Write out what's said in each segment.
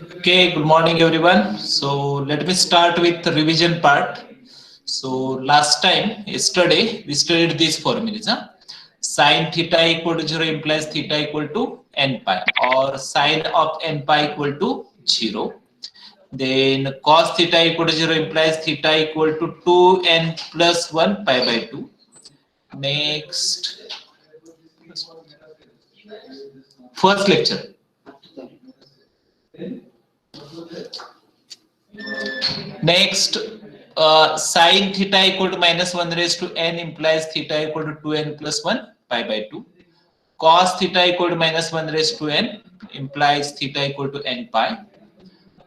Okay, good morning everyone. So let me start with the revision part. So last time, yesterday, we studied these formulas. Sine theta equal to 0 implies theta equal to n pi, or sine of n pi equal to 0. Then cos theta equal to 0 implies theta equal to 2n plus 1 pi by 2. Next, first lecture. Next, sine theta equal to minus 1 raised to n implies theta equal to 2n plus 1 pi by 2. Cos theta equal to minus 1 raised to n implies theta equal to n pi.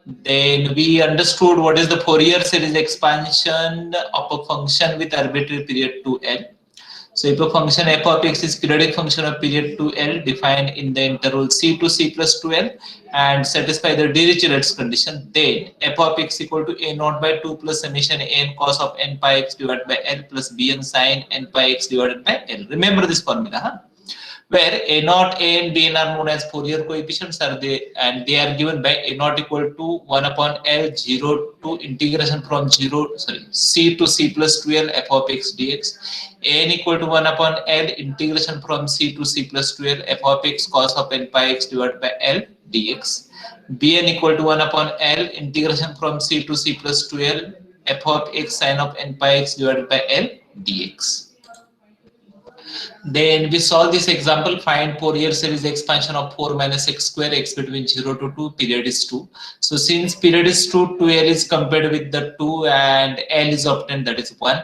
Then we understood what is the Fourier series expansion of a function with arbitrary period 2l. So if a function f of x is periodic function of period 2l defined in the interval c to c plus 2l and satisfy the Dirichlet's condition, then f of x equal to a naught by 2 plus summation n cos of n pi x divided by l plus bn sin n pi x divided by l. Remember this formula, huh? Where a naught, a and bn are known as Fourier coefficients, are they, and they are given by a naught equal to 1 upon l 0 to integration from c to c plus 2l f of x dx, n equal to 1 upon l integration from c to c plus 2l f of x cos of n pi x divided by l dx, bn equal to 1 upon l integration from c to c plus 2l f of x sin of n pi x divided by l dx. Then we solve this example, find Fourier series expansion of 4 minus x square x between 0 to 2, period is 2. So since period is 2, 2l is compared with the 2 and l is obtained, that is 1.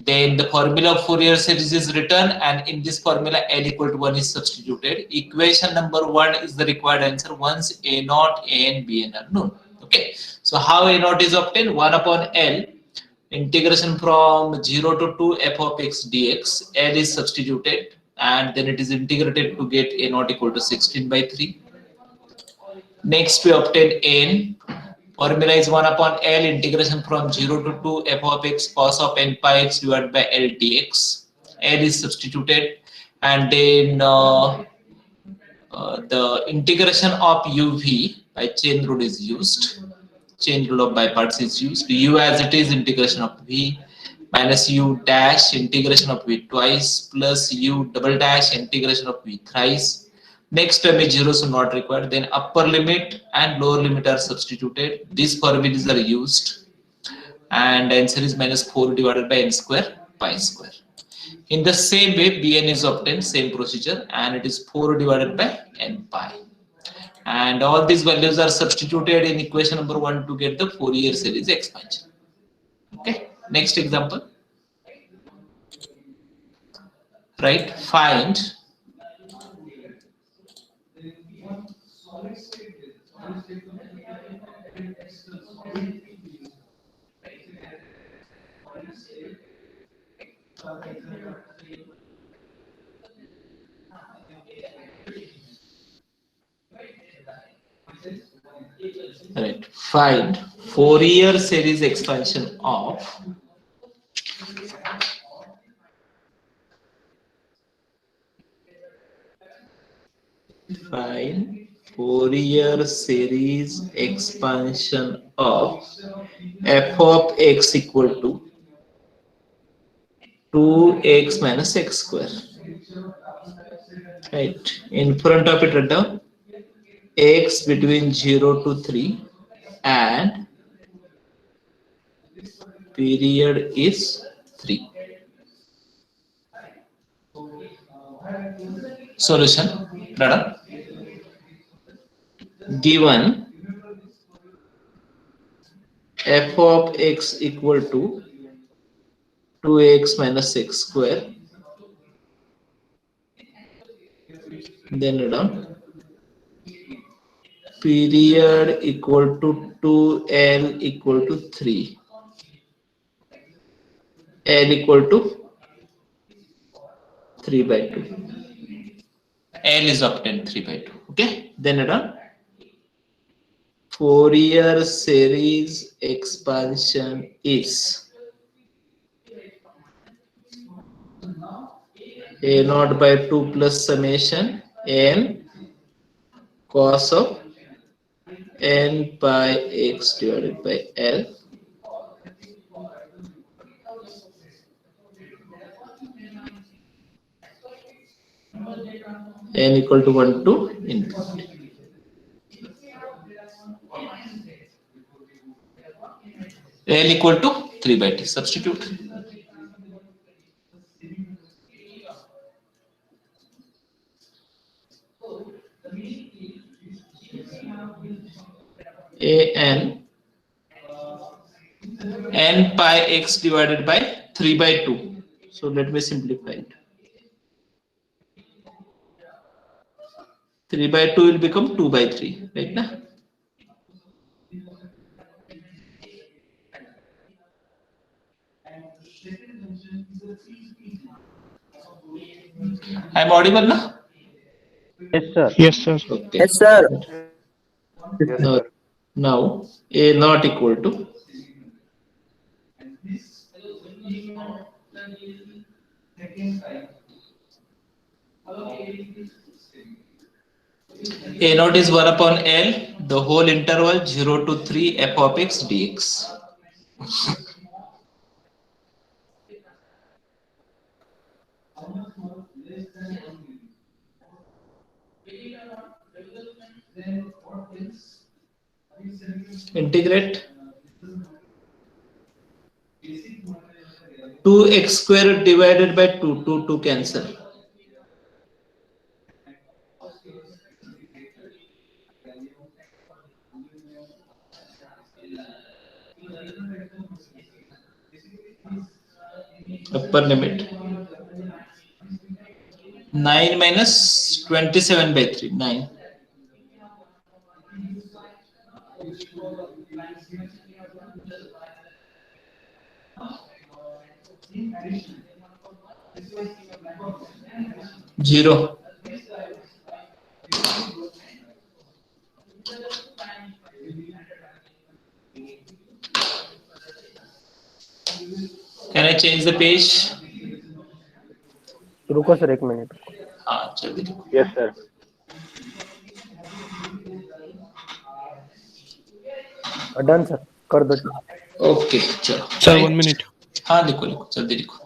Then the formula of Fourier series is written, and in this formula l equal to 1 is substituted. Equation number 1 is the required answer once a naught, a and bn are known. Okay, so how a naught is obtained? 1 upon l integration from 0 to 2 f of x dx, l is substituted and then it is integrated to get a naught equal to 16 by 3. Next we obtain n. Formula is 1 upon l integration from 0 to 2 f of x cos of n pi x divided by l dx. L is substituted and then the integration of uv by chain rule is used. Chain rule of biparts is used. U as it is integration of v minus u dash integration of v twice plus u double dash integration of v thrice. Next term is 0, so not required. Then upper limit and lower limit are substituted. These formulas are used and answer is minus 4 divided by n square pi square. In the same way, bn is obtained, same procedure, and it is 4 divided by n pi. And all these values are substituted in equation number 1 to get the Fourier series expansion. Okay, next example. Right, find find Fourier series expansion of Fourier series expansion of f of x equal to 2x minus x square. Right, in front of it, write down x between 0 to 3 and period is 3. Solution, brother. Given f of x equal to 2x minus x square, then down period equal to 2l equal to 3, l equal to 3 by 2, l is obtained 3 by 2. Okay, then down Fourier series expansion is a naught by 2 plus summation n cos of n pi x divided by L n equal to 1 to infinity. L equal to 3 by t. Substitute. A n pi x divided by 3 by 2. So let me simplify it. 3 by 2 will become 2 by 3, right? Na? I am audible now? Yes, sir. Yes, sir. Okay. Yes, sir. Now A not equal to A naught is 1 upon L, the whole interval 0 to 3 f of x dx. Integrate 2x square divided by 2, 2 cancel. Upper limit 9 minus 27 by 3, 9. Zero. Can I change the page? रुको sir 1 minute. हाँ जल्दी लिखो. Yes, sir. Done sir, कर दो. Okay चलो. Sir, 1 minute. हाँ लिखो लिखो जल्दी लिखो.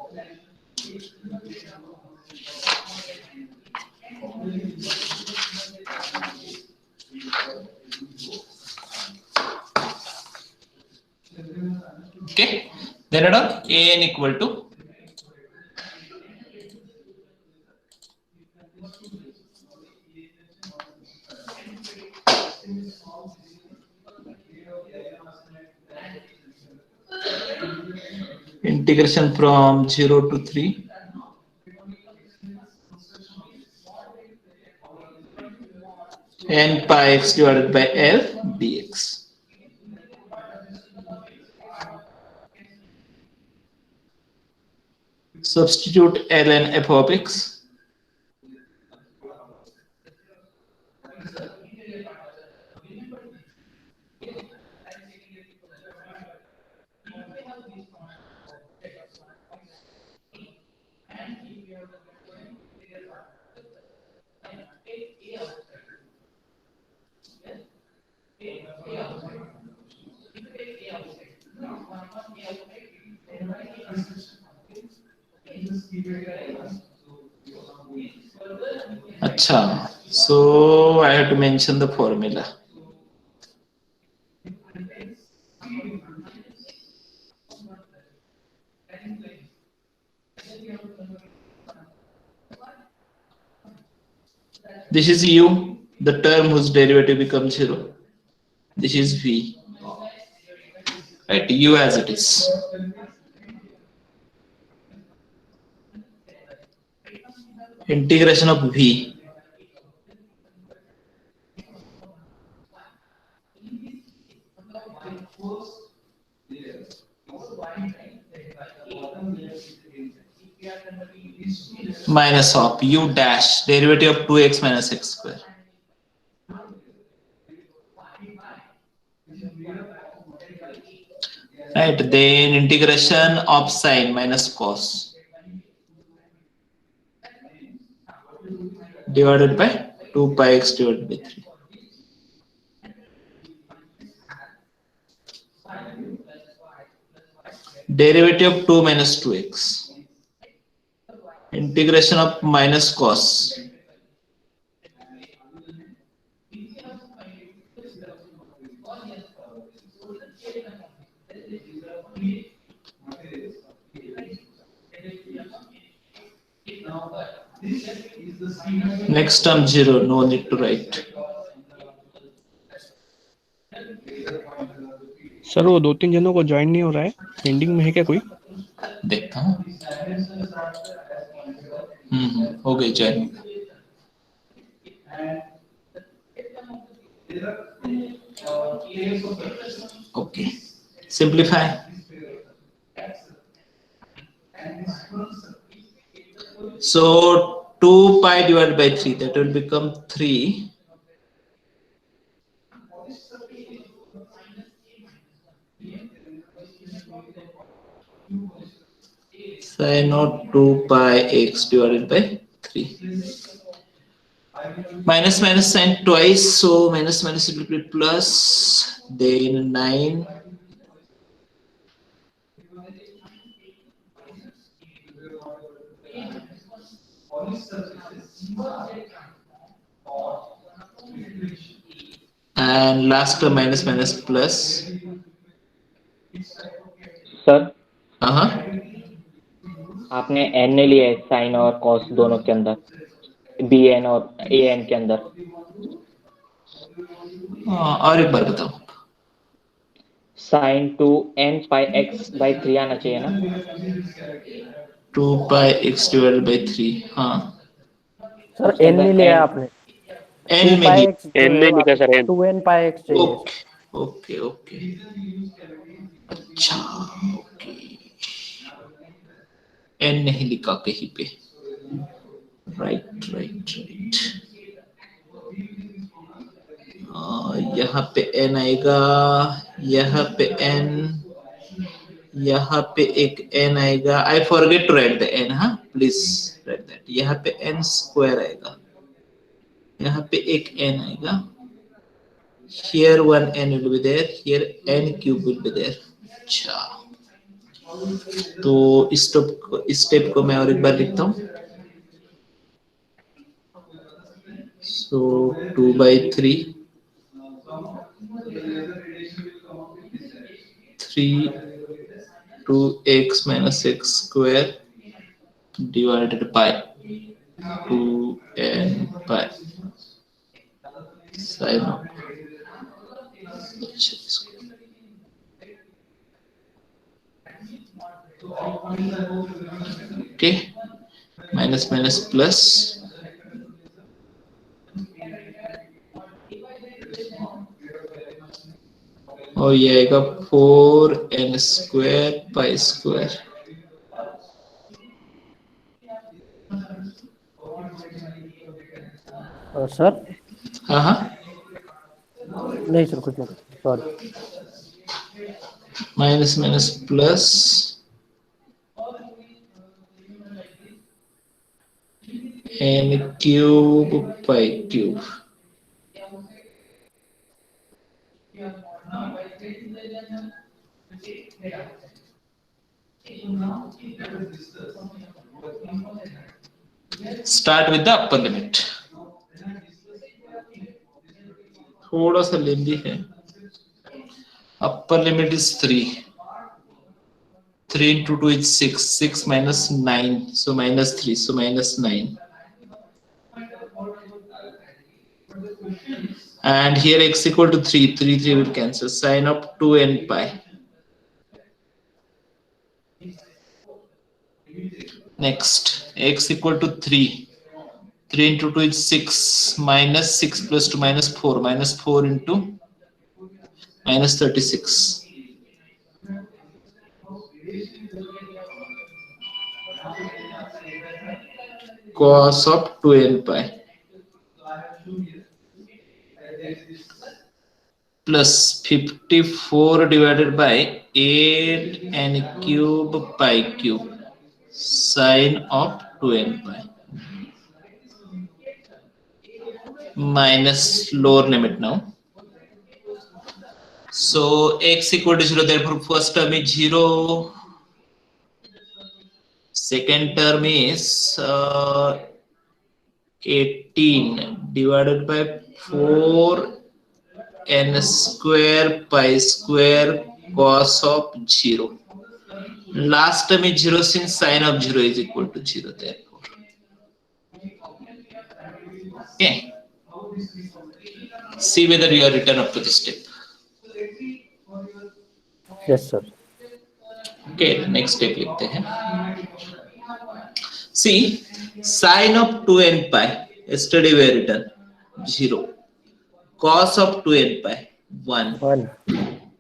Okay. Then add on an equal to integration from 0 to 3 n pi x divided by L dx. Substitute ln f of x. Acha. So I have to mention the formula. This is u, the term whose derivative becomes 0. This is v. Right, u as it is. Integration of v. Minus of u dash, derivative of 2x minus x square. Right, then integration of sine minus cos divided by 2 pi x divided by 3. Derivative of 2 minus 2x. Integration of minus cos. Next term 0, no need to write. Sir वो 2-3 जनों को join नहीं हो रहा है, pending में है क्या कोई? देखता हूँ। हो गई join. Okay, simplify. So 2 pi divided by 3, that will become 3. Sin of 2 pi x divided by 3. Minus minus sign twice, so minus minus will be plus, then 9. And last term minus minus plus. Sir Uh-huh. आपने N ने लिया है sign और cos दोनों के अंदर, B N और A N के अंदर। और एक बार बताओ। Sine 2 n pi x by 3 आना चाहिए ना। 2 pi x divided by 3. हाँ, सर एन नहीं लिया आपने, n में पाई ही। एक्स N नहीं लिखा सर, N। 2n पाई एक्स चाहिए। ओके ओके ओके, अच्छा ओके, n नहीं लिखा कहीं पे। राइट राइट राइट, यहाँ पे n आएगा, यहाँ पे n, यहाँ पे एक n आएगा। I forget to write the n, हाँ प्लीज राइट दैट। यहाँ पे n स्क्वायर आएगा, यहाँ पे एक n आएगा। Here one n will be there, here n cube will be there. अच्छा, तो स्टेप को मैं और एक बार लिखता हूँ। So 2 by 3, 3 2x minus x square divided by 2n pi sin of, okay, minus minus plus, और ये आएगा 4n square pi square. Sir हाँ हाँ, नहीं सर कुछ नहीं, sorry. Minus minus plus, n cube pi cube. Start with the upper limit. थोड़ा सा लेंदी है। Upper limit is 3. 3 into 2 is 6. 6 minus 9, so minus 3, so minus 9. And here x equal to 3. 3 will cancel. Sin of 2n pi. Next, x equal to 3. 3 into 2 is 6. Minus 6 plus 2 minus 4. Minus 4 into minus 36. Cos of 2n pi. Plus 54 divided by 8n cube pi cube. Sin of 2n pi. Minus lower limit now. So x equal to 0, therefore first term is 0. second term is 18 divided by 4 n square pi square cos of 0. Last term is 0 since sine of 0 is equal to 0 therefore. Okay. See whether you are written up to this step. Yes, sir. Okay, next step लिखते हैं. See, sine of 2n pi, yesterday we have written 0. Cos of 2n pi 1. 1.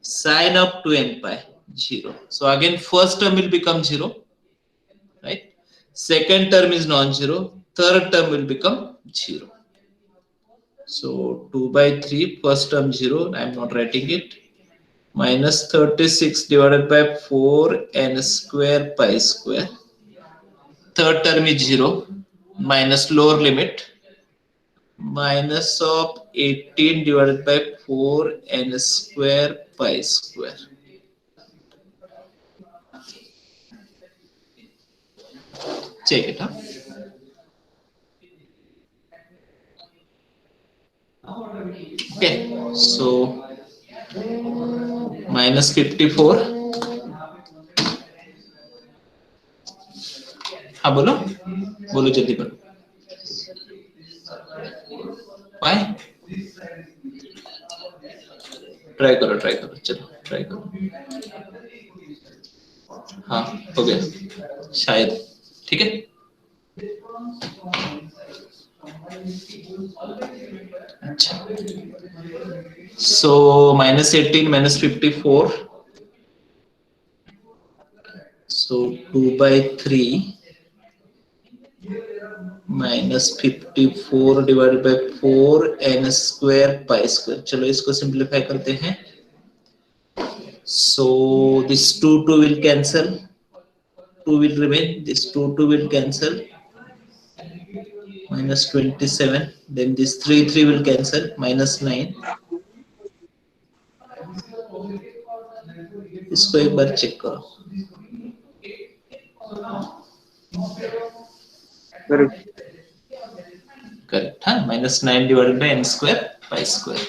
Sine of 2n pi 0. So again first term will become 0, right? Second term is non-zero. Third term will become 0. So 2 by 3, first term 0, I am not writing it. Minus 36 divided by 4 n square pi square. Third term is 0, minus lower limit. Minus of 18 divided by 4 n square pi square. Check it out. Okay, so minus 54. हाँ बोलो बोलो जल्दी बोलो. Why? Try करो चलो try करो. हाँ हो गया शायद. ठीक है. अच्छा. So minus 18 minus 54. So 2 by 3 minus 54 divided by 4 n square pi square. चलो इसको सिंप्लीफाई करते हैं. So this 2 will cancel. 2 will remain. This 2 will cancel. Minus 27. Then this 3 will cancel. Minus 9. इसको एक बार चेक करो. Correct, huh? Minus 9 divided by n square pi square.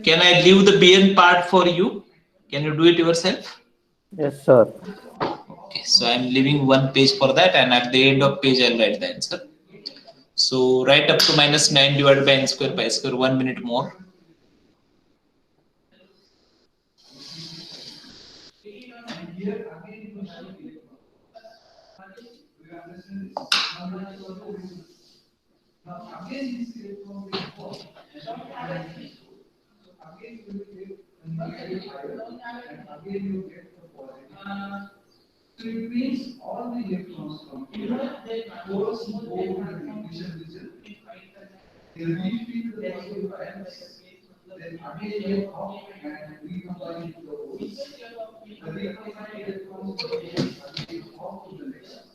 Can I leave the bn part for you? Can you do it yourself? Yes, sir. Okay, so I am leaving one page for that, and at the end of page I'll write the answer. So write up to minus 9 divided by n square pi square. 1 minute more.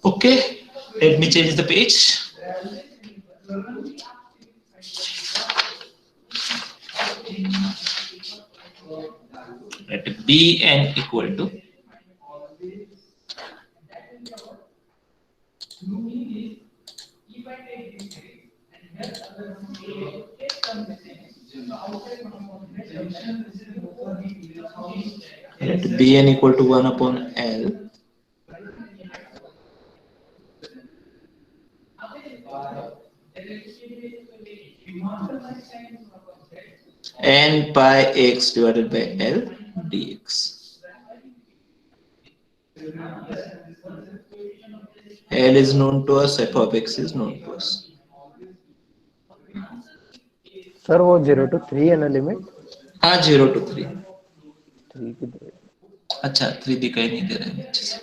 Okay, let me change the page. Let Bn equal to let Bn equal to 1 upon L. N pi x divided by L dx. L is known to us, f of x is known to us. Sir वो 0 to 3 है ना limit? हाँ 0 to 3. 3 की दे. अच्छा 3 दिखाई नहीं दे रहा है अच्छे से.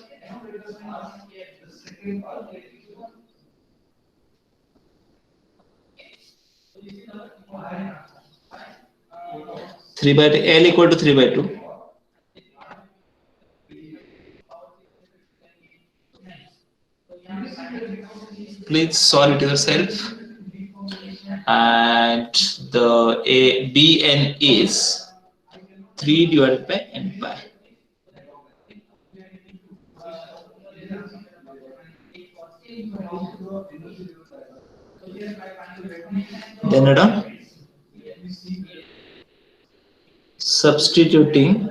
3 by L equal to 3 by 2. Please solve it yourself. And the Bn is 3 divided by n pi. Then substituting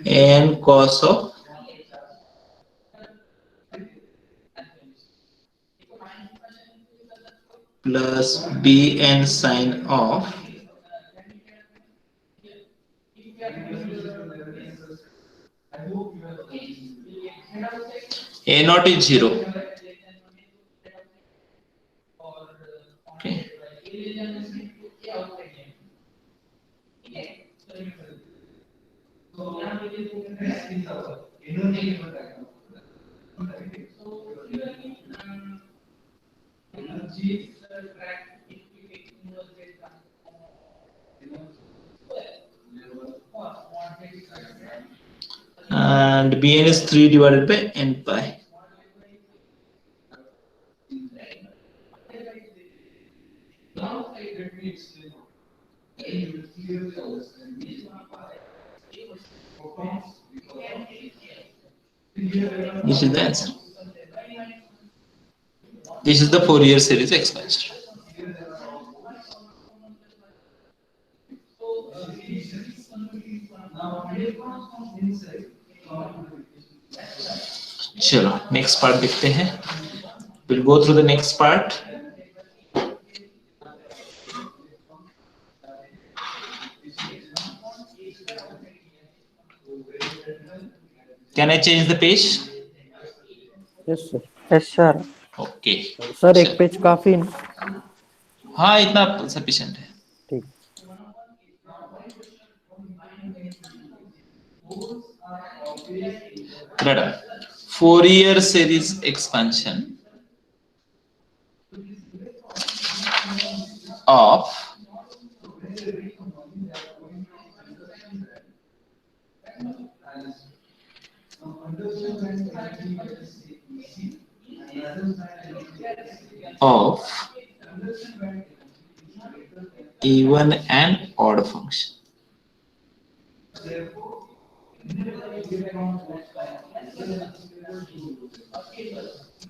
n cos of plus bn sin of a naught is 0. Okay. And bn is 3 divided by n pi. This is the answer. This is the Fourier series expansion. चलो next part देखते हैं. We'll go through the next part. Can I change the page? Yes sir. Yes sir. Okay. Sir एक page काफी है. हाँ इतना sufficient है. ठीक. Radha. Fourier series expansion of even and odd function.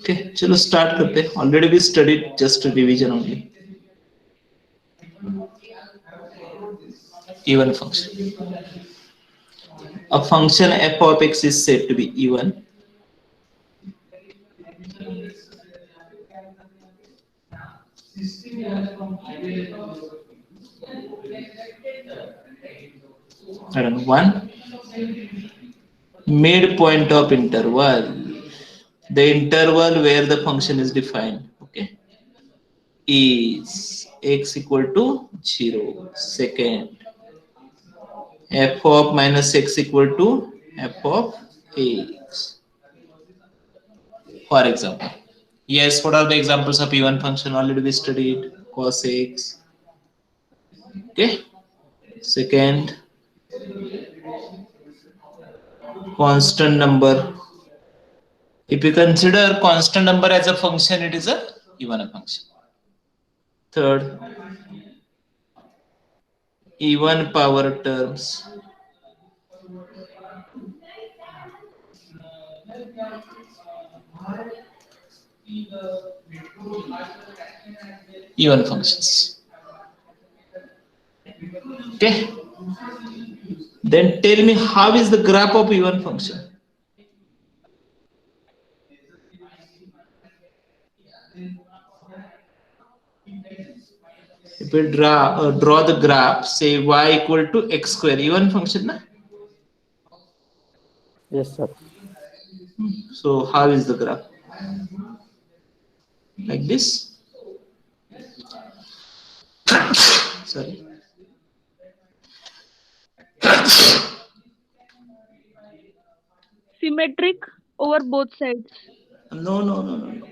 Okay, चलो start करते हैं. Already we studied, just revision only. Even function. A function f of x is said to be even I don't know, one midpoint of interval, the interval where the function is defined, okay, is x equal to 0. Second, f of minus x equal to f of x. For example, yes, what are the examples of even function? Already we studied cos x. Okay. Second, constant number. If you consider constant number as a function, it is a even function. Third, even power terms. Even functions. Okay. Then tell me, how is the graph of even function? If we draw the graph, say y equal to x square, even function, na? Yes, sir. So how is the graph? Like this? Sorry. Symmetric over both sides. No.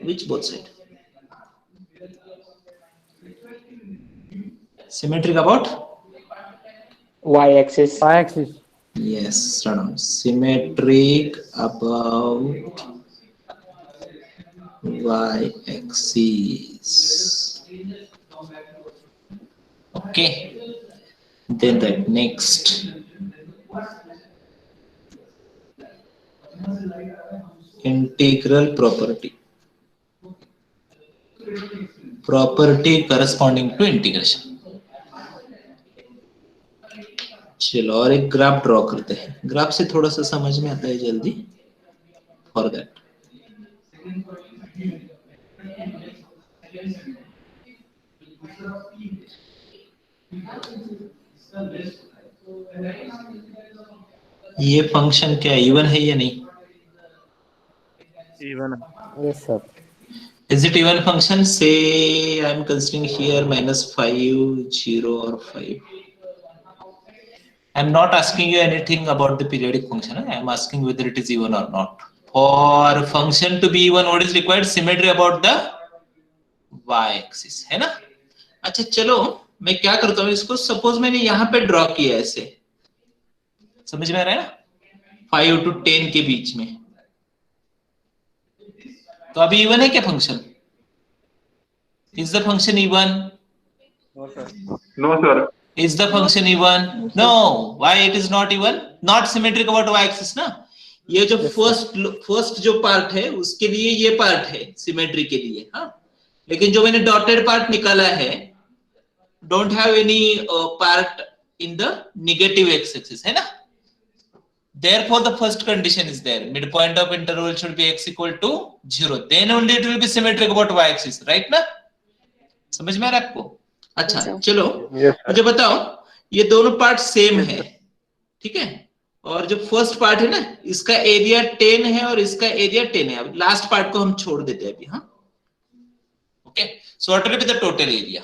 Which both side? Symmetric about? Y-axis. Y-axis. Yes, Ranam. Symmetric about y-axis. Okay. Then that next. Integral property. Property corresponding to integration. चलो और एक graph draw करते हैं. Graph से थोड़ा सा समझ में आता है जल्दी. फॉर दैट ये फंक्शन क्या इवन है या नहीं? Yes, sir. Is it even function? Say I am considering here -5, 0 or 5. I am not asking you anything about the periodic function. I am asking whether it is even or not. For function to be even, what is required? Symmetry about the y-axis, है ना? अच्छा चलो मैं क्या करता हूँ इसको. Suppose मैंने यहाँ पे ड्रॉ किया ऐसे. समझ में आ रहा है ना? 5 to 10 के बीच में. तो अभी इवन है क्या function? Is the function even? No, sir. Is the function even? No. Why it is not even? Not symmetric about y-axis ना. ये जो फर्स्ट जो पार्ट है उसके लिए ये पार्ट है सिमेट्री के लिए. हाँ, लेकिन जो मैंने डॉटेड पार्ट निकाला है don't have any part in the negative x-axis, है ना. Therefore, the first condition is there. Midpoint of interval should be x equal to 0. Then only it will be symmetric about y-axis, right ना? समझ में आ रहा है आपको? अच्छा चलो मुझे बताओ ये दोनों पार्ट सेम है, ठीक है. और जो फर्स्ट पार्ट है ना इसका एरिया 10 है और इसका एरिया 10 है. अब लास्ट पार्ट को हम छोड़ देते हैं अभी. हाँ, okay. So what will be the total area?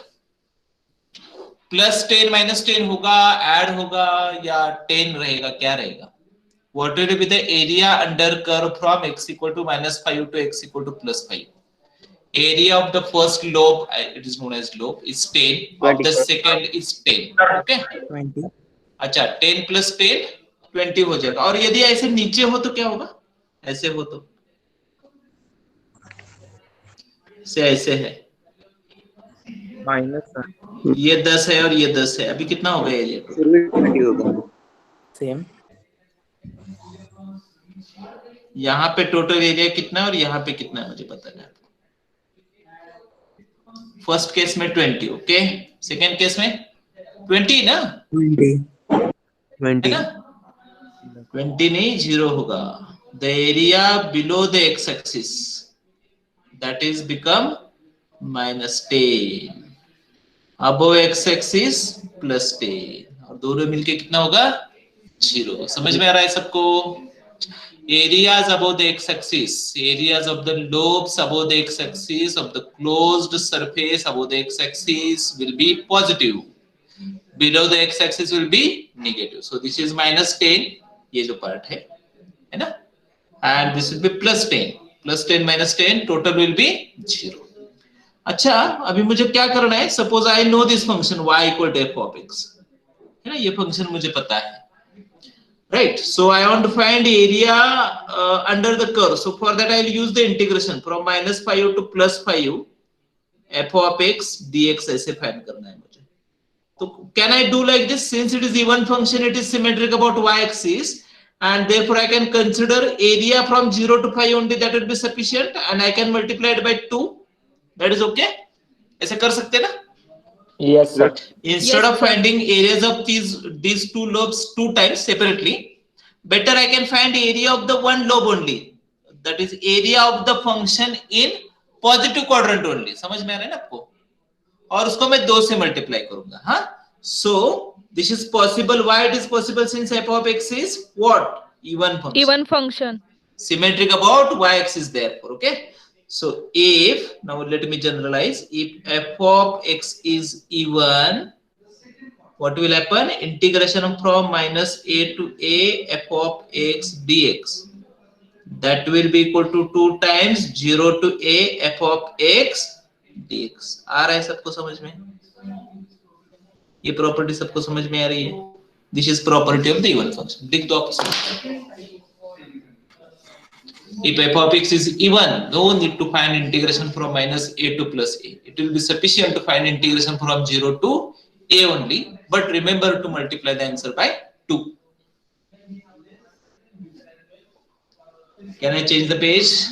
+10 -10 होगा, ऐड होगा या 10 रहेगा, क्या रहेगा? What will be the area under curve from x equal to -5 to x equal to +5? Area of the first lobe, it is known as lobe, is 10. Of the second is 10. Okay. 20. अच्छा 10 + 10 20 हो जाएगा. और यदि ऐसे नीचे हो तो क्या होगा? ऐसे हो तो ऐसे है. ये 10 है और ये 10 है. अभी कितना हो गया एरिया? Same. यहाँ पे टोटल एरिया कितना है और यहाँ पे कितना है मुझे पता नहीं. फर्स्ट केस में 20. ओके. सेकेंड केस में 20 ना. 20 ना. 20 नहीं 0 होगा. The area below the x axis that is become -10. Above x axis +10 और दोनों मिलके कितना होगा? 0. समझ में आ रहा है सबको? Areas above the x-axis, areas of the lobes above the x-axis of the closed surface above the x-axis will be positive. Below the x-axis will be negative. So this is -10. ये जो पार्ट है ना? And this will be +10. +10 -10 total will be 0. अच्छा अभी मुझे क्या करना है? Suppose I know this function y equal to f of x, है ना? ये फंक्शन मुझे पता है. Right, so I want to find area under the curve. So for that I will use the integration from -5 to +5 f of x dx ऐसे find करना है मुझे. तो can I do like this? Since it is even function, it is symmetric about y-axis, and therefore I can consider area from 0 to 5 only. That will be sufficient, and I can multiply it by 2. That is okay. ऐसे कर सकते ना? Yes, sir. Instead of finding areas of these two lobes 2 times separately, better I can find area of the one lobe only. That is area of the function in positive quadrant only. समझ में आ रहा है ना आपको? और उसको मैं 2 से मल्टीप्लाई करूंगा. हाँ, so this is possible. Why it is possible? Since f of x is what? Even function. Even function. Symmetric about y-axis therefore. Okay. So if, now let me generalize, if f of x is even, what will happen? Integration from -a to a f of x dx, that will be equal to 2 times 0 to a f of x dx. आ रहा है सबको समझ में? ये property सबको समझ में आ रही है? This is property of the even function. Take the opposite. If f of x is even, no need to find integration from minus a to plus a. It will be sufficient to find integration from 0 to a only. But remember to multiply the answer by 2. Can I change the page?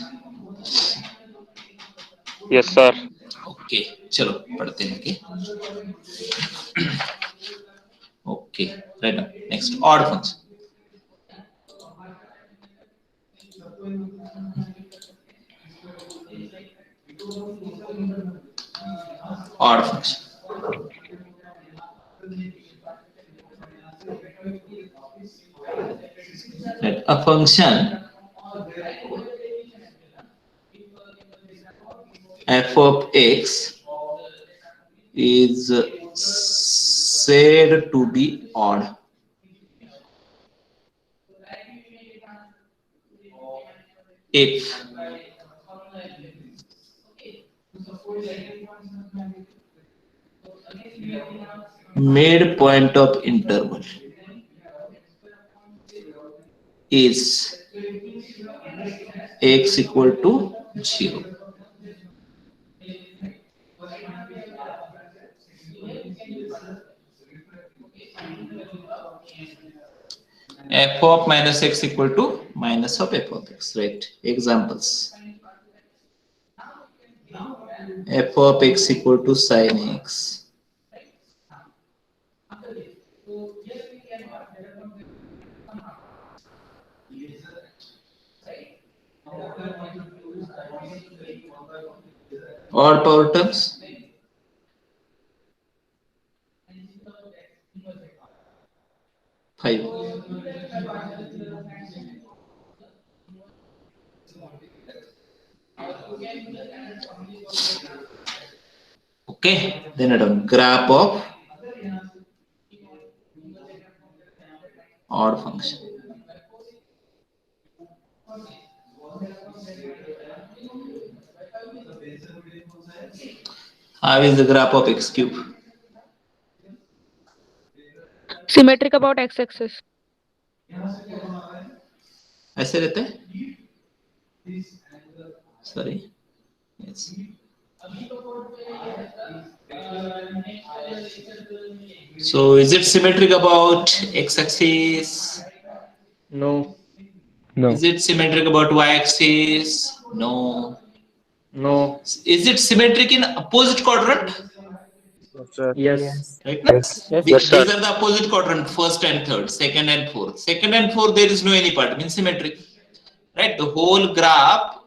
Yes, sir. Okay, चलो पढ़ते हैं. Okay, right now next odd function. Odd function. Right, a function f of x is said to be odd if midpoint of interval is x equal to 0. F of minus x equal to minus of f of x, right? Examples. F of x equal to sin x. Odd power terms. Five. Okay, then I don't graph of odd function. How is the graph of x cube? Symmetric about x-axis. ऐसे रहते हैं? Sorry. Yes. So is it symmetric about x-axis? No. No. Is it symmetric about y-axis? No. No. Is it symmetric in opposite quadrant? Yes. Right? Yes. Yes. These are the opposite quadrant, first and third, second and fourth. Second and fourth, there is no any part, means symmetric. Right? The whole graph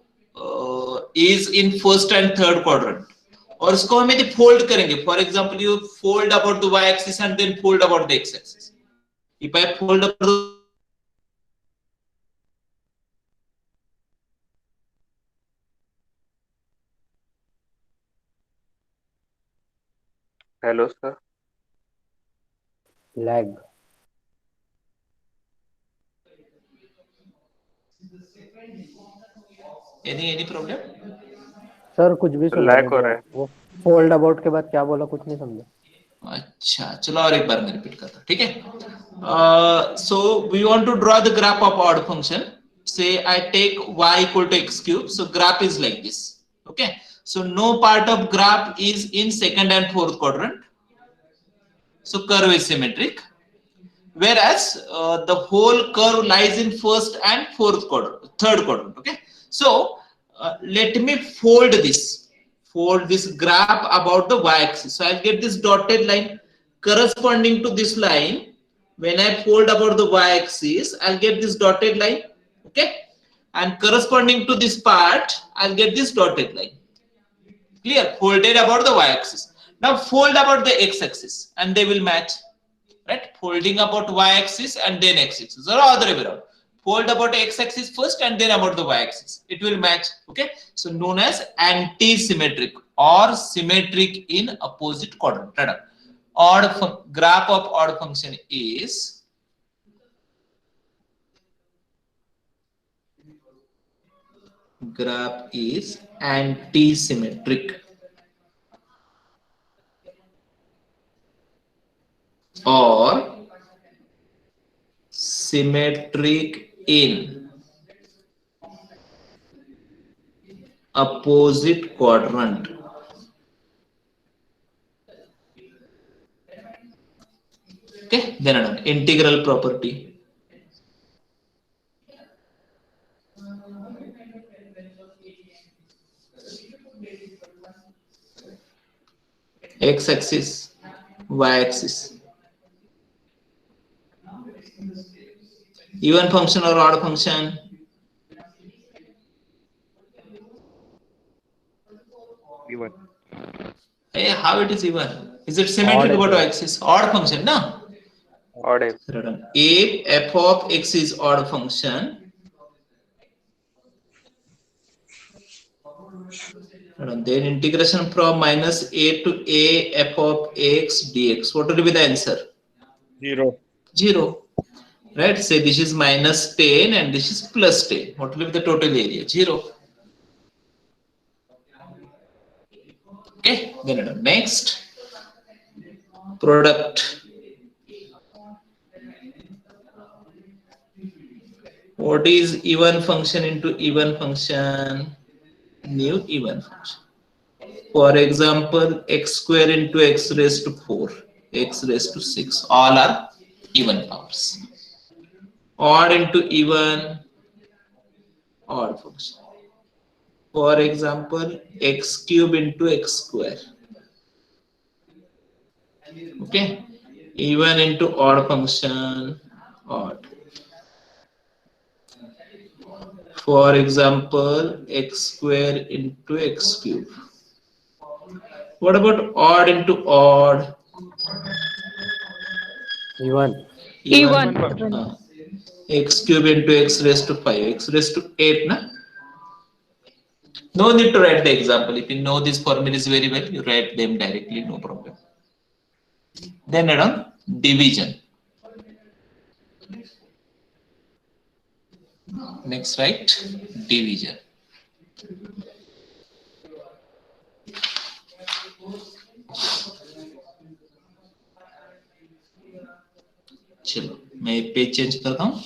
is in first and third quadrant. और इसको हम यदि fold करेंगे, for example, you fold about the y-axis and then fold about the x-axis. If I fold about the Hello, sir. Lag. any problem? Sir कुछ भी सुना Lag हो रहा है. वो फोल्ड अबाउट के बाद क्या बोला कुछ नहीं समझा. अच्छा चलो और एक बार मैं रिपीट करता हूं, ठीक है. So we want to draw the graph of odd function. Say I take y equal to x cube, so graph is like this. Okay, so no part of graph is in second and fourth quadrant, so curve is symmetric, whereas the whole curve lies in first and fourth quadrant, third quadrant. Okay, so let me fold this graph about the y-axis. So I'll get this dotted line corresponding to this line. When I fold about the y-axis, I'll get this dotted line. Okay, and corresponding to this part, I'll get this dotted line. Clear? Folded about the y-axis. Now fold about the x-axis, and they will match. Right? Folding about y-axis and then x-axis, or other way around. Fold about x-axis first and then about the y-axis. It will match. Okay, so known as anti-symmetric or symmetric in opposite quadrant. Graph of odd function is anti-symmetric or symmetric in opposite quadrant. Okay, then another integral property. X-axis, y-axis. Even function or odd function? Even. Hey, how it is even? Is it symmetric about y-axis? Odd function, no? Odd. If f of x is odd function, then integration from minus a to a f of x dx. What will be the answer? 0. 0. Right? Say this is minus 10 and this is plus 10. What will be the total area? 0. Okay. Then next product. What is even function into even function? New even function. For example, x square into x raised to 4, x raised to 6, all are even powers. Odd into even, odd function. For example, x cube into x square. Okay, even into odd function, odd. For example, x square into x cube. What about odd into odd? Even. Even. X cube into x raised to 5, x raised to 8, na? No need to write the example. If you know these formulas very well, you write them directly, no problem. Then around division. Next, right? Division. चलो मैं page change करता हूँ.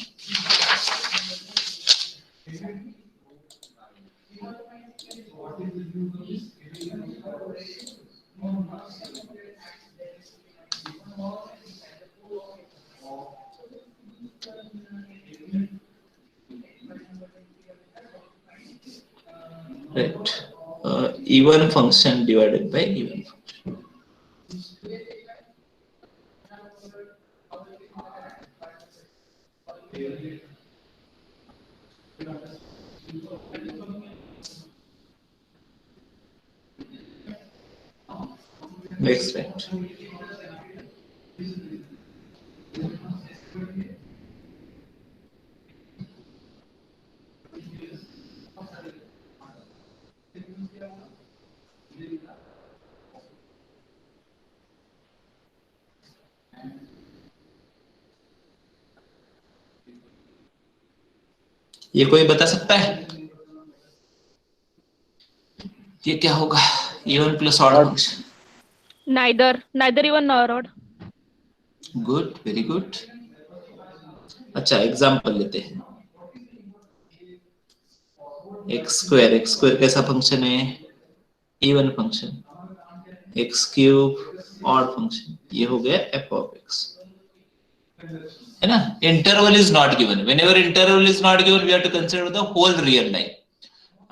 Right. Even function divided by even function. Next, right. ये कोई बता सकता है ये क्या होगा? Even plus odd function. Neither even nor odd. Good, very good. अच्छा एग्जाम्पल लेते हैं. एक्स स्क्वायर कैसा फंक्शन है? Even function. X cube odd function. ये हो गया एफ ऑफ एक्स, है ना? Interval is not given. Whenever interval is not given we have to consider the whole real line.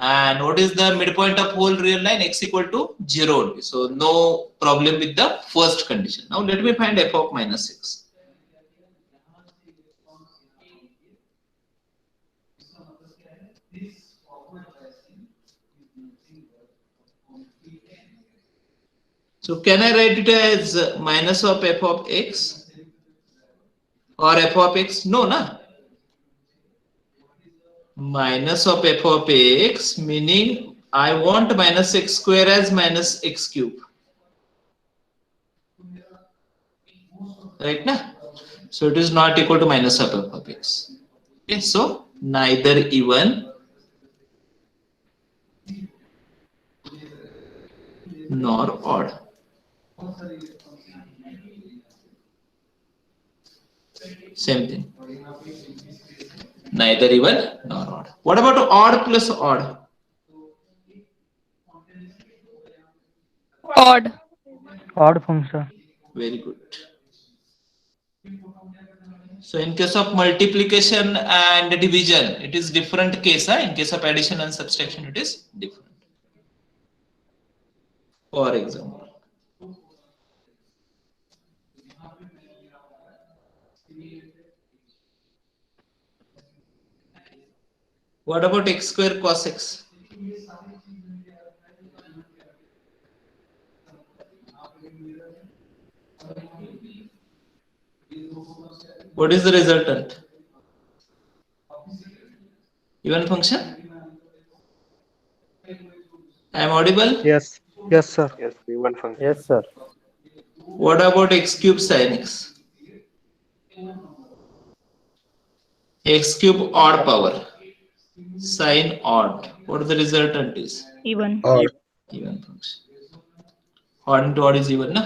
And what is the midpoint of whole real line? X equal to 0 only. So no problem with the first condition. Now let me find f of minus 6. So can I write it as minus of f of x or f of x? No, na. Minus of f of x meaning I want minus x square as minus x cube. Right, na? So it is not equal to minus of f of x. Okay, so neither even nor odd. Same thing. Neither even nor odd. What about odd plus odd? Odd. Odd function. Very good. So in case of multiplication and division, it is different case. In case of addition and subtraction, it is different. For example, what about x square cos x? What is the resultant? Even function? I am audible? Yes. Yes, sir. Yes, even function. Yes, sir. What about x cube sin x? X cube odd power. Sin odd. What the resultant is? Even. Even function. Odd into odd is even, na?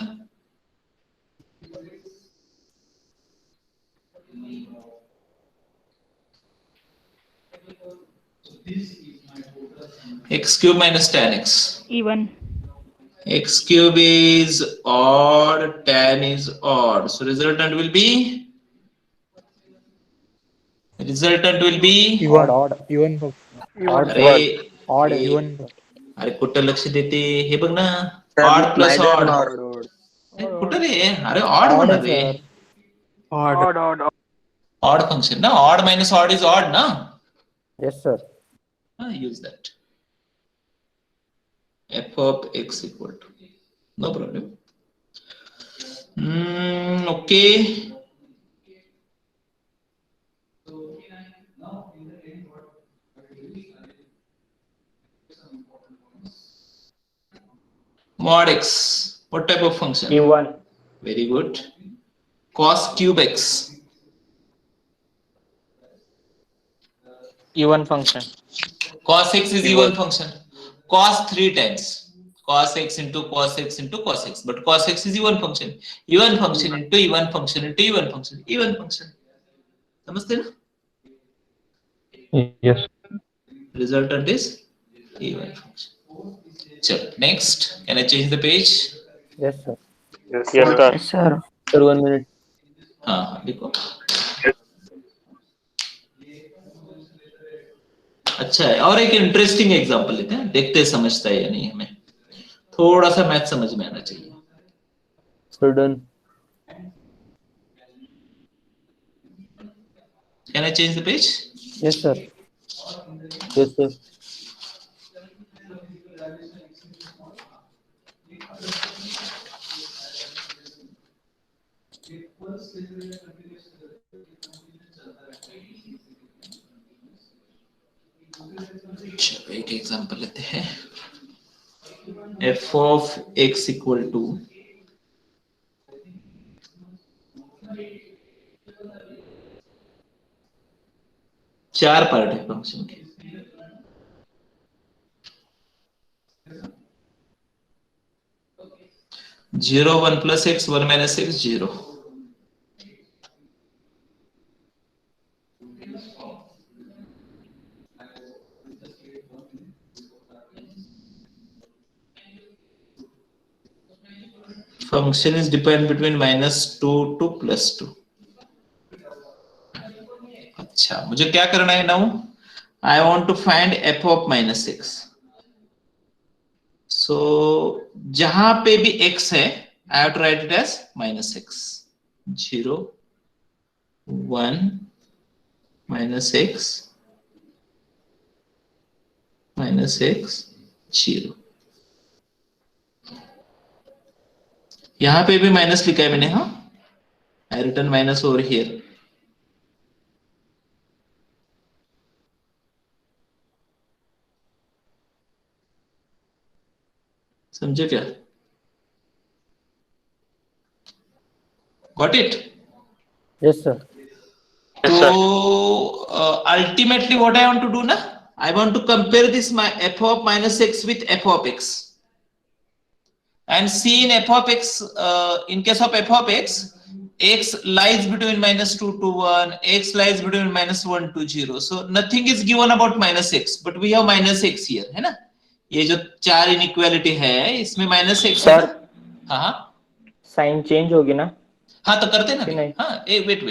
X cube minus tan x. Even. X cube is odd, tan is odd. So resultant will be? Resultant will be? Even. Odd. Even function. Odd. अरे Odd. ए- Even. अरे कुठं लक्ष देते हे बघ ना odd plus odd Odd. कुठं रे अरे ऑड होणार रे sir. Odd. ऑड फंक्शन ना odd minus odd is odd ना Yes, sir. use that f of x equal to no problem. Okay. Mod x, what type of function? even, Very good. Cos cube x. even function, Cos x is even function. Cos 3 times. Cos x into cos x into cos x. But cos x is even function. Even function into even function into even function. Even function. समझते ना? Yes. Resultant is even function. Chalo, next. Can I change the page? Yes, sir. Yes, sir. Yes, sir. sir 1 minute, हाँ देखो अच्छा है और एक interesting example लेते हैं देखते हैं समझता है या नहीं हमें थोड़ा सा मैथ समझ में आना चाहिए so done, Can I change the page? Yes, sir. yes sir, चलो एक एग्जांपल लेते हैं f of x equal to चार पार्ट है फंक्शन के zero one plus x one minus x zero function is depend between -2 to +2 अच्छा मुझे क्या करना है now I want to find f of -x so जहां पे भी x है I have to write it as -x 0 1 -x -x 0 यहां पे भी माइनस लिखा है मैंने हाँ आई रिटर्न माइनस ओवर हियर समझे क्या got it Yes, sir. so ultimately what I want to do na I want to compare this my f of -x with f of x and see in f of x in case of f of x x lies between -2 to 1, x lies between -1 to 0. So nothing is given about -x, but we have -x here, है ना? ये जो 4 inequality है इसमें -x है sir ना? हाँ sign change होगी ना? हाँ तो करते ना कि नहीं? हाँ वेट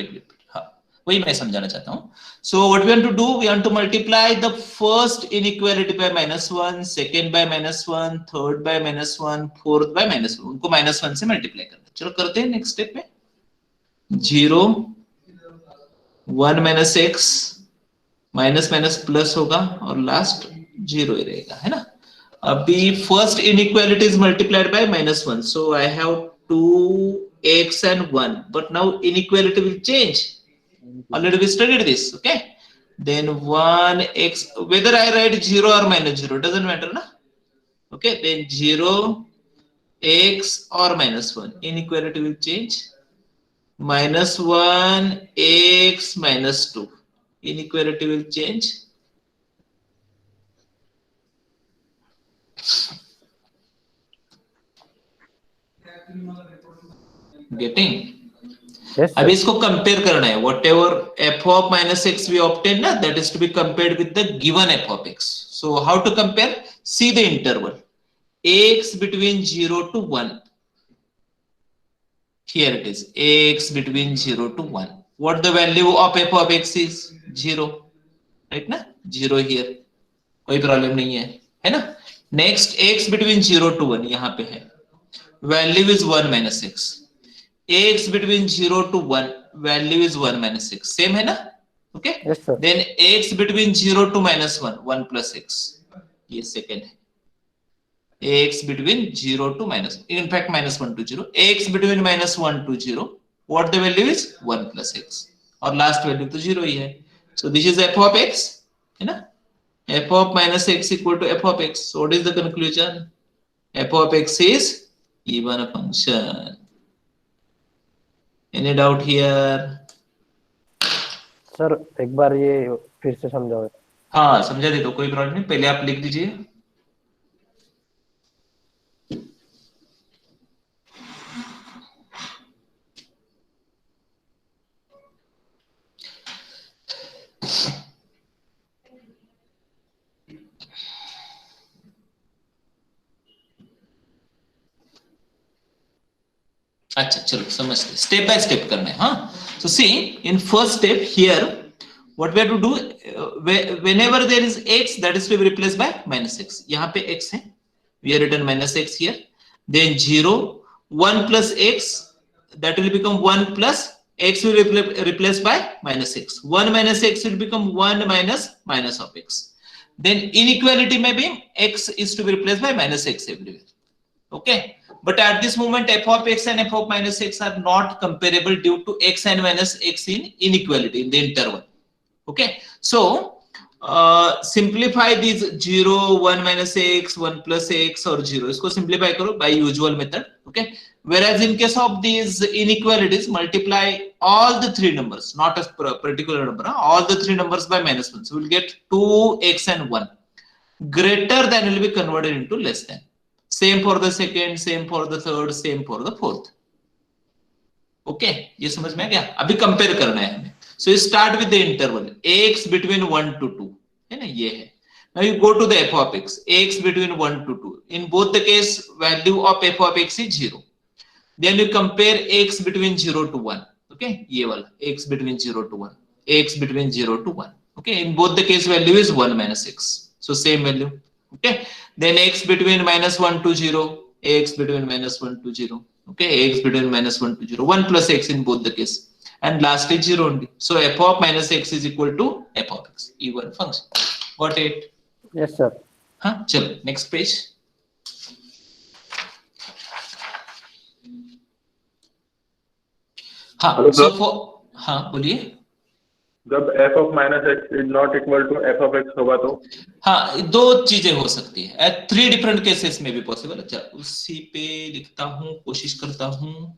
हाँ वही मैं समझाना चाहता हूँ. So what we want to do, we want to multiply the first inequality by -1, second by -1, third by -1, fourth by -1. उनको -1 से मल्टीप्लाई करना. चलो करते हैं नेक्स्ट स्टेप में. 0 1 minus x minus minus plus होगा और लास्ट 0 ही रहेगा, है ना? अभी first inequality is multiplied by -1, so I have 2x and 1, but now inequality will change. Already we studied this, okay? Then 1x, whether I write 0 or -0 doesn't matter, na? Okay, then 0 x or -1, inequality will change. -1 x -2, inequality will change. Getting? Yes, अब sir. इसको compare करना है. whatever f of -x we obtain ना, that is to be compared with the given f of x. So how to compare? See the interval x between 0 to 1. Here it is, x between 0 to 1. What the value of f of x is? 0, right ना? 0 here, कोई problem नहीं है ना? Next x between 0 to 1 यहाँ पे है, value is 1 minus x. x between 0 to 1, value is 1 minus x. Same है ना? Okay? Yes, sir. Then x between 0 to -1, 1 plus x. ये second है. x between 0 to in fact -1 to 0. x between -1 to 0. What the value is? 1 plus x. और last value तो 0 ही है. So this is f of x, है ना? f of -x equal to f of x. So what is the conclusion? f of x is even function. Any doubt here? Sir एक बार ये फिर से समझाओ. हाँ समझा दे दो, कोई प्रॉब्लम नहीं. पहले आप लिख दीजिए. अच्छा चलो समझते, स्टेप बाय स्टेप करना है. हाँ, so see in first step here what we have to do, whenever there is x, that is to be replaced by -x. यहाँ पे x है, we have written -x here. Then 0 1 plus x, that will become 1 plus x will be replaced by -x. 1 minus x will become 1 minus of x. Then inequality may be x is to be replaced by -x everywhere. Okay, but at this moment f of x and f of -x are not comparable due to x and minus x in inequality in the interval. Okay, so simplify these 0 1 minus x 1 plus x or 0, इसको simplify करो by usual method. Okay, whereas in case of these inequalities, multiply all the three numbers, not a particular number, all the three numbers by -1. So we'll get 2x and 1. Greater than will be converted into less than. Same for the second, same for the third, same for the fourth. Okay, ये समझ में आ गया? अभी compare करना है हमें. So you start with the interval x between 1 to 2, है ना? ये है. Now you go to the f of x between 1 to 2. In both the case, value of f of x is 0. Then you compare x between 0 to 1. Okay, ये वाला x between 0 to 1, x between 0 to 1. Okay, in both the case value is 1 minus x. So same value. Okay, then x between -1 to 0, x between -1 to 0. Okay, x between -1 to 0, 1 plus x in both the case, and last is 0 only. So f of -x is equal to f of x, even function. Got it? Yes, sir. हाँ, चलो next page. हाँ, so for हाँ बोलिए. जब f of -x is not equal to f of x होगा तो? हाँ, दो चीजें हो सकती है. 3 डिफरेंट केसेस में भी पॉसिबल. अच्छा, उसी पे लिखता हूँ, कोशिश करता हूँ.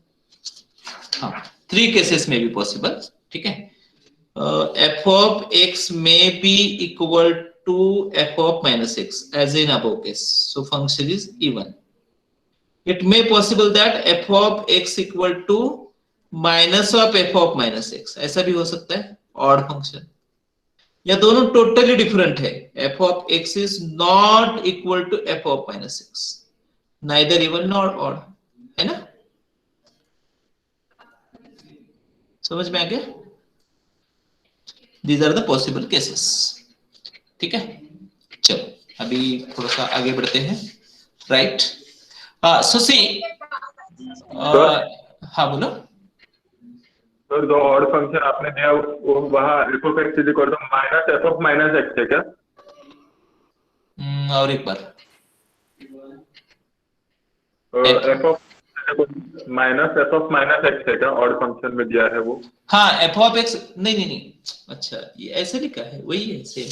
हाँ, 3 केसेस में भी पॉसिबल. ठीक है. f of x may be equal to f of -x as in above case. So function is even. It may possible that f of x equal to minus of f of minus x, ऐसा भी हो सकता है odd function, या दोनों totally different है, f of x is not equal to f of minus x, neither even not odd, है ना? समझ में आ गया? These are the possible cases. ठीक है, चलो अभी थोड़ा सा आगे बढ़ते हैं। राइट, सो सी, हाँ बोलो। सर जो ऑड फंक्शन आपने दिया वो वहाँ F of x is equal to minus F of minus X है क्या? और एक बार, F of minus F of minus X है क्या ऑड फंक्शन में दिया है वो? हाँ एफ ऑफ एक्स, नहीं नहीं नहीं, अच्छा ये ऐसे लिखा है, वही है सेम।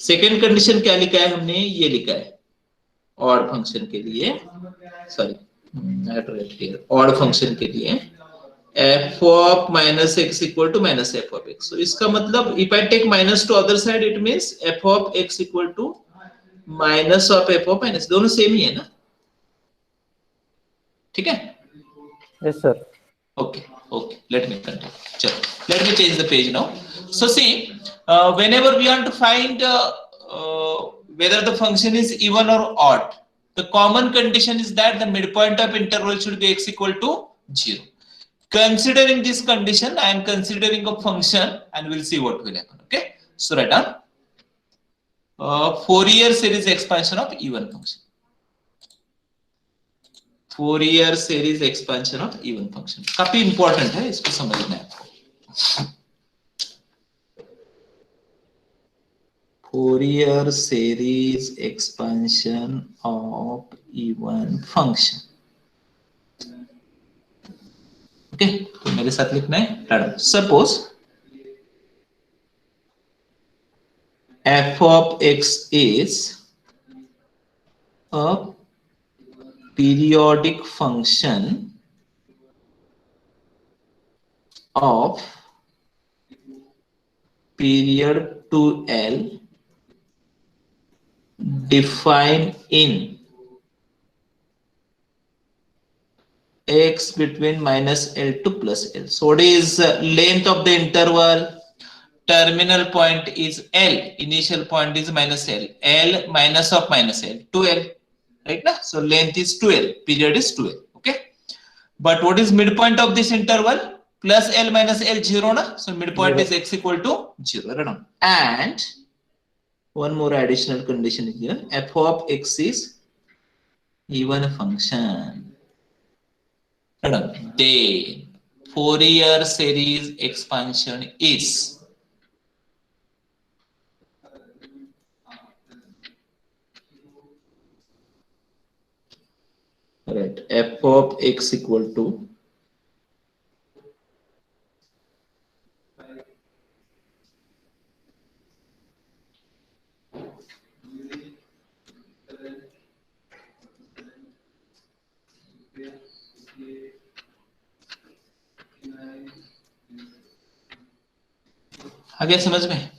सेकेंड कंडीशन क्या लिखा है हमने, ये लिखा है ऑड फंक्शन के लिए, सॉरी ऑड फंक्शन के लिए f of minus x equal to minus F of x. इसका मतलब if I take minus to other side it means f of x equal to minus of f of minus, दोनों same ही है ना? ठीक है, Yes, sir. okay, okay, let me continue. Chalo, let me change the page now. So see, whenever we want to find whether the function is even or odd, the common condition is that the midpoint of interval should be x equal to 0. Considering this condition, I am considering a function and we'll see what will happen. Okay, so write down Fourier series expansion of even function. Fourier series expansion of even function काफी important है, इसको समझना है आपको। Fourier series expansion of even function, okay तो मेरे साथ लिखना है। Suppose f of x is a periodic function of period 2L defined in x between minus L to plus L. So what is length of the interval? Terminal point is L, initial point is minus L, L minus of minus L, 2L, right now? So length is 2L, period is 2L, okay? But what is midpoint of this interval? Plus L minus L, 0 na? So midpoint is x equal to 0, right? And one more additional condition is here, f of x is even function. Then Fourier series expansion is right f of x equal to आगे समझ में?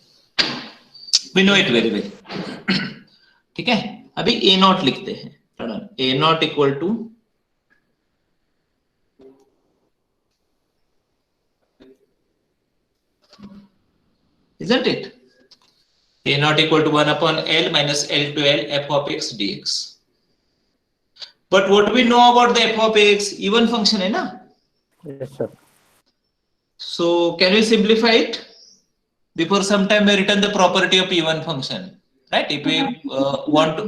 We know it very well. ठीक है, अभी a not लिखते हैं। a not equal to isn't it? a not equal to 1 upon L minus L to L f of x dx. But what we know about the f of x, even function है ना? Yes, sir. So can we simplify it? Before some time we written the property of even function, right? If we want to,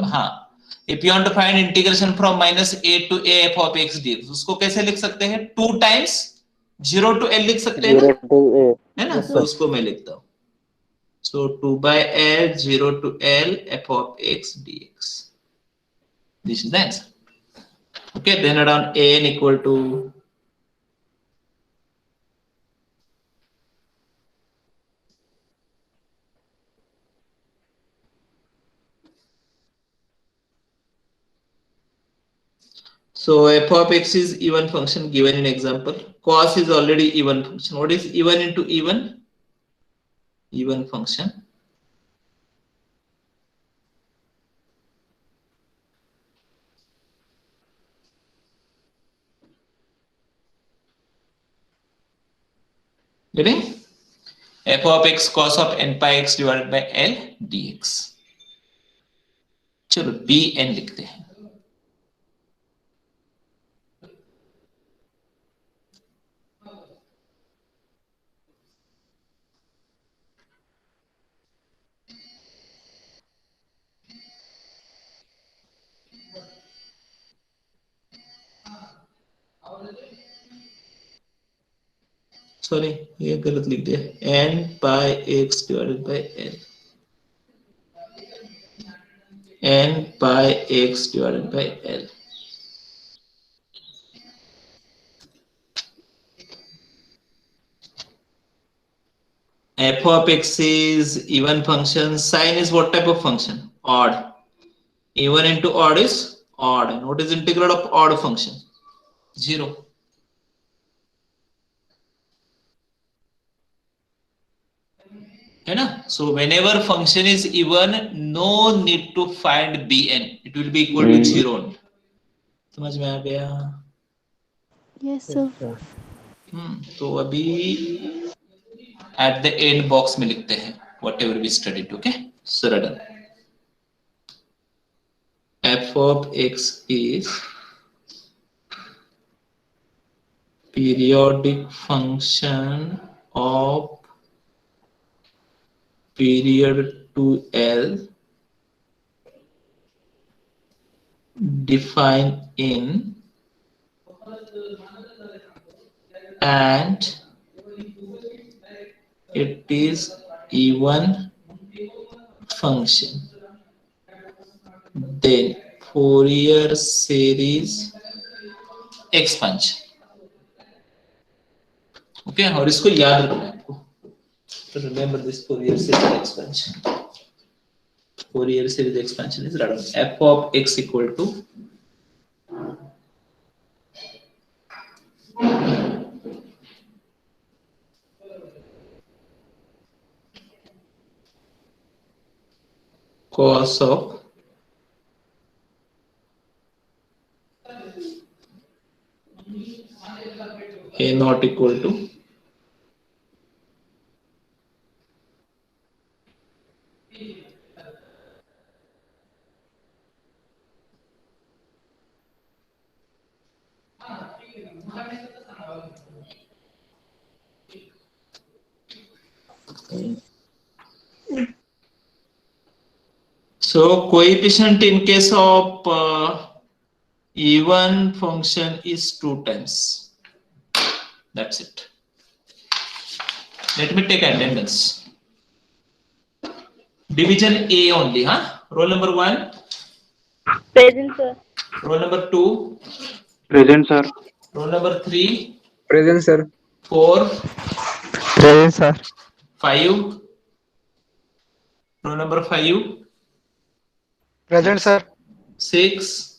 if you want to find integration from minus a to a f of x dx, उसको कैसे लिख सकते हैं? 2 times 0 to L लिख सकते हैं ना? 0 to A. है ना? Yes, तो sir. उसको मैं लिखता हूँ। So 2 by L 0 to L f of x dx. This is the answer. Okay, then around n equal to so f of x is even function given in example. Cos is already even function. What is even into even? Even function. Getting? F of x cos of n pi x divided by L dx. चलो bn लिखते हैं. Sorry ये गलत लिख दिया. n pi x divided by L. n pi x divided by L. F of x is even function. Sine is what type of function? Odd. Even into odd is odd. And what is integral of odd function? 0. है ना? So whenever function is even, no need to find bn. It will be equal to 0. समझ में आ गया? Yes, sir. तो अभी at the end box में लिखते हैं whatever we studied. Okay? So done. F of x is periodic function of period 2L defined in and it is even function. Then Fourier series expansion. Okay, और इसको याद रखना है आपको. So remember this Fourier series expansion. Fourier series expansion is written f of x equal to cos of a not equal to so coefficient in case of even function is 2 times. That's it. Let me take attendance. Division A only, huh? Roll number 1. Present, sir. Roll number 2. Present, sir. Roll number 3. Present, sir. 4. Present, sir. 5. Roll number 5. Present, sir. 6.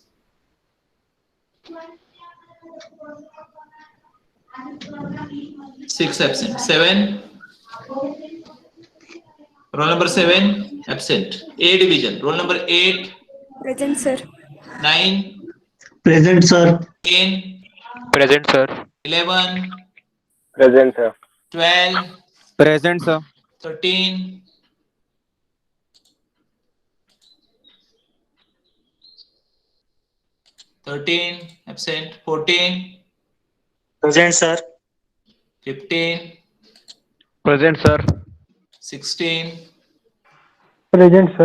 6 absent. 7. Roll number 7 absent. A division. Roll number 8. Present, sir. 9. Present, sir. 10. Present, sir. 11. Present, sir. 12. Present, sir. 13. 13 absent. 14. Present, sir. 15. Present, sir. 16. Present, sir.